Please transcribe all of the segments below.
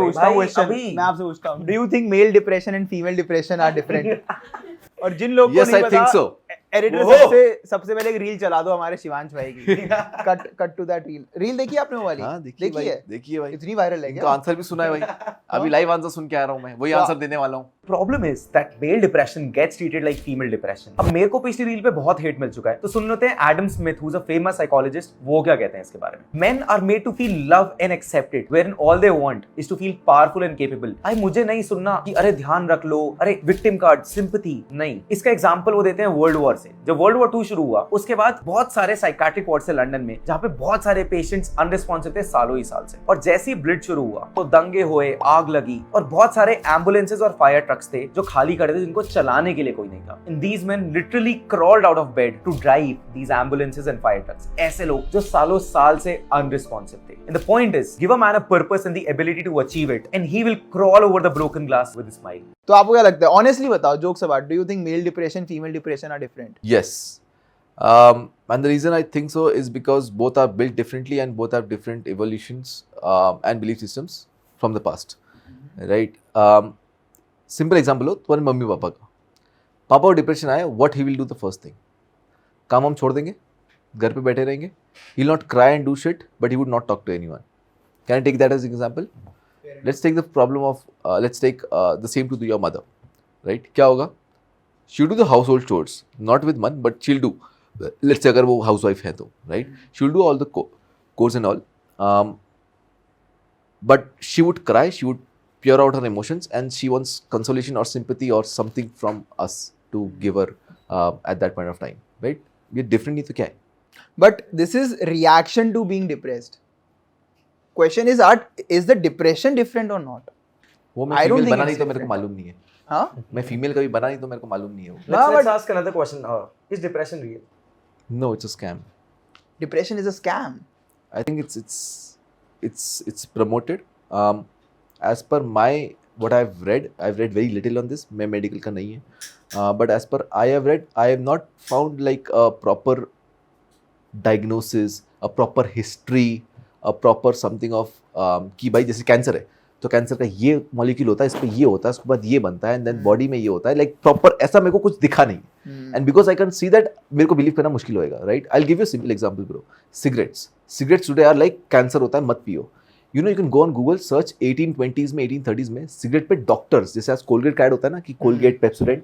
पूछता हूँ भाई, क्वेश्चन, अभी- मैं आपसे पूछता हूँ, do you think male depression and female depression are different? और जिन लोगों को Yes, नहीं I think so. एडिटर ओहो! सबसे पहले एक रील चला दो हमारे शिवांश भाई की। कट टू दैट रील देखी आपने वो वाली? हाँ देखिए भाई, है? देखिए भाई, इतनी वायरल है इनका क्या? आंसर भी सुना है भाई। अभी लाइव आंसर सुन के आ रहा हूँ मैं, वही तो- आंसर देने वाला हूँ। Problem is that male depression gets treated like female depression. अब मेरे को पिछली रील पे बहुत हेट मिल चुका है, तो सुन लेते हैं Adam Smith, who is a famous psychologist, वो क्या कहते हैं इसके बारे में। Men are made to feel love and accepted wherein all they want is to feel powerful and capable. भाई मुझे नहीं सुनना कि अरे ध्यान रख लो, अरे विक्टिम कार्ड, सिंपैथी नहीं। इसका एग्जांपल वो देते हैं वर्ल्ड वॉर से। जब वर्ल्ड वॉर 2 शुरू हुआ उसके बाद बहुत सारे साइकाट्रिक वार्ड से लंदन में, जहाँ पे बहुत सारे पेशेंट्स अनरिस्पॉन्सिव थे सालों ही साल से, और जैसे ही ब्लिट शुरू हुआ तो दंगे हुए, आग लगी, और बहुत सारे एम्बुलेंसेज और फायर ट्रक्स थे जो खाली खड़े थे, जिनको चलाने के लिए कोई नहीं था। And these men literally crawled out of bed to drive these ambulances and fire trucks. ऐसे लोग जो सालों साल से अनरिस्पॉन्सिव थे। And the point is, give a man a purpose and the ability to achieve it and he will crawl over the broken glass with a smile. तो आपको क्या लगता है, ऑनेस्टली बताओ, jokes apart, do you think male depression female depression are different? Yes. And the reason I think so is because both are built differently and both have different evolutions and belief systems from the past. Right? Simple example हो तुम्हारे mummy papa का। पापा को depression आया, what he will do the first thing? काम हम छोड़ देंगे, घर पे बैठे रहेंगे. He will not cry and do shit, but he would not talk to anyone. Can I take that as an example? Let's take the problem of, let's take the same to your mother. Right? क्या होगा? She'll do the household chores, not with मन, but she'll do. Let's say अगर वो housewife है तो, right? She'll do all the chores and all. But she would cry, she would pour out her emotions, and she wants consolation or sympathy or something from us to give her at that point of time, right? ये different नहीं तो क्या है? But this is reaction to being depressed. Question is the depression different or not? वो I मैं don't female think बना it's नहीं तो मेरे को different. मालूम नहीं है. हाँ? मैं female कभी बना नहीं तो मेरे को मालूम नहीं है वो. हाँ, Let's but- ask another question. Is depression real? No, it's a scam. Depression is a scam. I think it's promoted. As per what I've read very little on this. मैं medical का नहीं है. But as per I have read, I have not found like a proper diagnosis, a proper history, a proper something of कि भाई जैसे cancer है तो cancer का ये मॉलिक्यूल होता है, इस पे ये होता है, उसके बाद ये बनता है, एंड देन बॉडी में ये होता है, लाइक प्रॉपर ऐसा मेरे को कुछ दिखा नहीं. And because I can see that मेरे को बिलीव करना मुश्किल होएगा, right? I will give you simple example bro. Cigarettes today are like cancer होता है, मत पियो. You know, you can go on Google, search 1820s में 1830s में सिगरेट पे डॉक्टर्स, जैसे आज कोलगेट का ऐड होता है ना कि Colgate Pepsodent,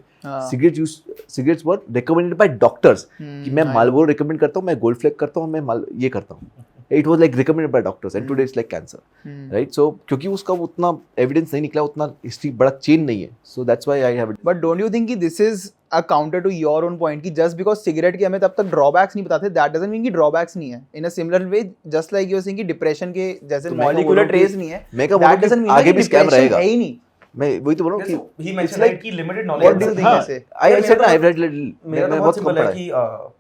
cigarettes were recommended by doctors कि मैं मालबोरो रिकमेंड करता हूँ, मैं गोल्ड फ्लेक करता हूँ, मैं ये करता हूँ. It was like recommended by doctors, and today it's like cancer, right? So क्योंकि उसका उतना evidence नहीं निकला, उतना history बड़ा chain नहीं है, so that's why I have it. But don't you think कि this is a counter to your own point कि just because cigarette के हमें तब तक drawbacks नहीं बताते, that doesn't mean कि drawbacks नहीं है. In a similar way, just like you were saying कि depression के जैसे तो मैं क्या molecular बोलूं कि- trace नहीं है, मैं क्या that बोलूं कि doesn't mean आगे कि भी scam depression रहेगा. है ही नहीं. मैं वही तो बोल रहा हूँ कि He it's mentioned like, that कि limited knowledge. What do you think हाँ, ऐसे? I said मेरा I've read little. मेरा तो मैं बहुत बहुत कम सिंपल है पढ़ा है. कि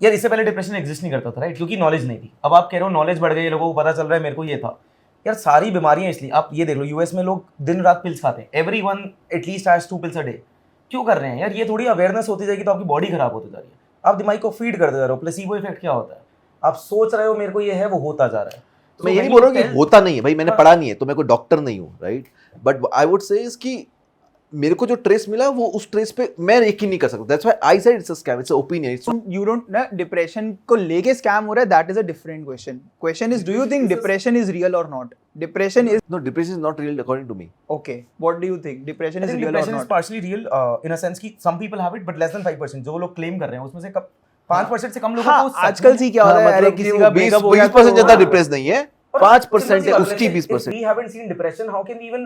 यार इससे पहले डिप्रेशन एग्जिस्ट नहीं करता था, राइट? क्योंकि नॉलेज नहीं थी. अब आप कह रहे हो नॉलेज बढ़ गई, लोगों को पता चल रहा है, मेरे को ये था. यार सारी बीमारियां इसलिए, आप ये देख लो, यूएस में लोग दिन रात पिल्स खाते हैं. Everyone at least has 2 pills a day. क्यों कर रहे हैं यार? ये थोड़ी अवेयरनेस होती जाएगी तो आपकी बॉडी खराब होती जा रही है. आप दिमाग को फीड करते जा रहे हो. प्लेसिबो इफेक्ट क्या होता है? आप सोच रहे हो मेरे को ये है, वो होता जा रहा है. मैं ये नहीं बोल रहा हूँ कि होता नहीं है भाई, मैंने हाँ. पढ़ा नहीं है तो मैं कोई डॉक्टर नहीं हूँ, right? But I would say कि मेरे को जो ट्रेस मिला वो उस ट्रेस पे मैं यकीन नहीं कर सकता. That's why I said it's a scam, it's a opinion. It's You don't ना depression को लेके scam हो रहा है, that is a different question. Question is, do you think depression is real or not? Depression is no, depression is not real according to me. okay. What do you think? Depression I is think real or depression is not? partially real in a sense कि some people have it but less than 5%. जो लोग claim कर रहे हैं उसमें से 5% से कम लोगों हाँ, को सच आजकल में- सी क्या होता है, अरे मतलब किसी कि का वो ब्रेकअप हो गया 20% ज्यादा हाँ। डिप्रेस नहीं है, और 5% है simple सी उसकी बात है, 20%. if we haven't seen depression, how can we even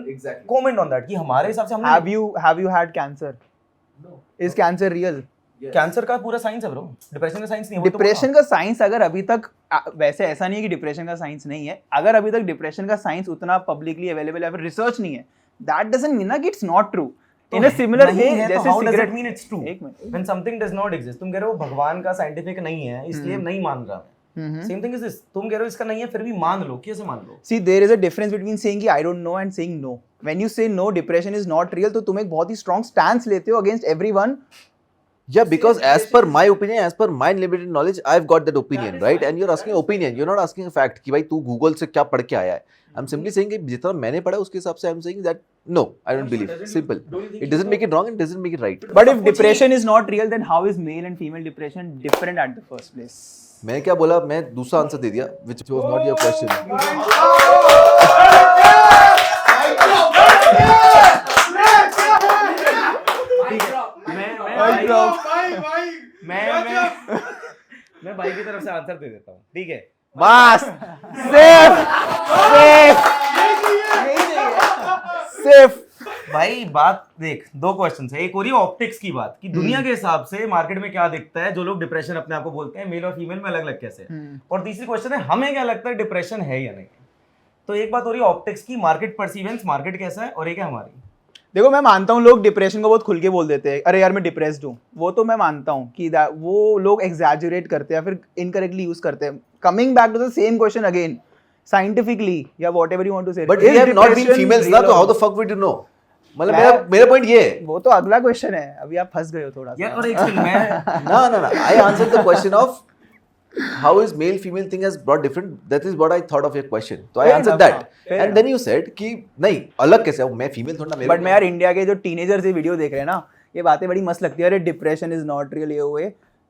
comment on that? कि हमारे हिसाब से हमने have you had cancer? Is cancer real? Cancer का पूरा साइंस है ब्रो, डिप्रेशन का साइंस नहीं है. डिप्रेशन का साइंस अगर अभी तक वैसे ऐसा नहीं है कि डिप्रेशन का साइंस नहीं है, अगर अभी तक डिप्रेशन का साइंस उतना पब्लिकली अवेलेबल है, फिर रिसर्च नहीं है, दैट डजंट मीन ना कि it's not true. In a similar way जैसे सिगरेट मीन इट्स ट्रू एक minute, when something does not exist. तुम कह रहे हो भगवान का साइंटिफिक नहीं है इसलिए नहीं मान रहा मैं. Same thing is this. तुम कह रहे हो इसका नहीं है फिर भी मान लो. कैसे मान लो? See, there is a difference between saying कि I don't know and saying no. When you say no, depression is not real, तो तुम एक बहुत ही strong stance लेते हो against everyone Yeah, because as per my opinion, as per my limited knowledge, I've got that opinion, right? And you're asking opinion, you're not asking a fact कि भाई तू Google से क्या पढ़ के आया है. I'm simply saying कि जितना मैंने पढ़ा उसके हिसाब से I'm saying that no, I don't believe. Simple. It doesn't make it wrong, it doesn't make it right. But if depression is not real, then how is male and female depression different at the first place? मैंने क्या बोला? मैं दूसरा answer दे दिया, which was not your question. मैं भाई की तरफ से आंसर दे देता हूँ, ठीक है? बस सेफ भाई बात देख, दो क्वेश्चन है, एक हो रही है ऑप्टिक्स की बात कि दुनिया के हिसाब से मार्केट में क्या दिखता है, जो लोग डिप्रेशन अपने आप को बोलते हैं मेल और फीमेल में अलग अलग कैसे, और तीसरी क्वेश्चन है हमें क्या लगता है डिप्रेशन है या नहीं. तो एक बात हो रही है ऑप्टिक्स की, मार्केट परसीवेंस, मार्केट कैसा है, और एक है हमारी. देखो मैं मानता हूँ लोग डिप्रेशन को बहुत खुल के बोल देते हैं, अरे यार मैं डिप्रेस्ड हूँ, वो तो मैं मानता हूँ कि वो लोग एग्जैजरेट करते हैं, फिर इनकरेक्टली यूज करते हैं. Coming back to the same question again, scientifically या whatever you want to say, but we have not been females ना, तो how the fuck we do know. मतलब मेरा पॉइंट ये है, वो तो अगला क्वेश्चन है, अभी आप फंस गए हो थोड़ा यार. सा. और एक सेकंड, मैं no, I answered the question of how is male female thing has brought different. That is what I thought of your question. So I Fair answered enough, that. fair And then you said कि नहीं अलग कैसे है, मैं female थोड़ा ना मेरे. But मैं यार इंडिया के जो टीनेजर्स ये वीडियो देख रहे हैं ना, ये बातें बड़ी मस्त लगती है. अरे डिप्रेशन इज नॉट रियल, ये हुए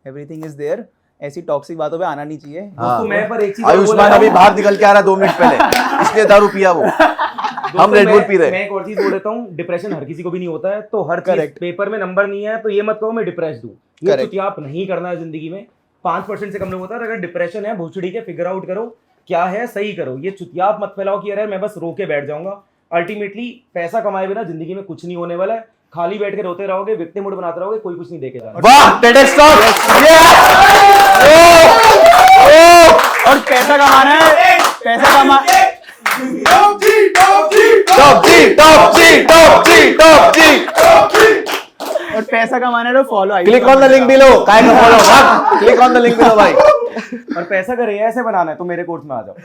एवरीथिंग इज देयर, ऐसी टॉक्सिक बातों पे आना नहीं चाहिए. दोस्तों मैं पर एक चीज आयुष्मान अभी बाहर निकल के आ रहा 2 मिनट पहले, इसलिए दारू पिया वो. हम रेड बुल पी रहे. मैं एक और चीज बोल देता हूँ, डिप्रेशन हर किसी को भी नहीं होता है, तो हर चीज Correct. पेपर में नंबर नहीं है तो ये मत कहो मैं डिप्रेस्ड हूँ. ये Correct. चुतियाप नहीं करना है जिंदगी में. 5% से कम लोग होता है. अगर डिप्रेशन है भूसड़ी के, फिगर आउट करो क्या है, सही करो. ये चुतियाप मत फैलाओ कि यार मैं बस रो के बैठ जाऊंगा. अल्टीमेटली पैसा कमाए बिना जिंदगी में कुछ नहीं होने वाला है. खाली बैठ के रोते रहोगे, विक्टिम मूड बनाते रहोगे, कोई कुछ नहीं देके जाना. वाह टेडेक्स टॉक. और पैसा कमाना है, पैसा कमा टॉप जी. और पैसा कमाना है तो follow. Click on the link below. काय को follow. Click on the link below भाई. और पैसा करे ऐसे बनाना है तो मेरे कोर्स में आ जाओ.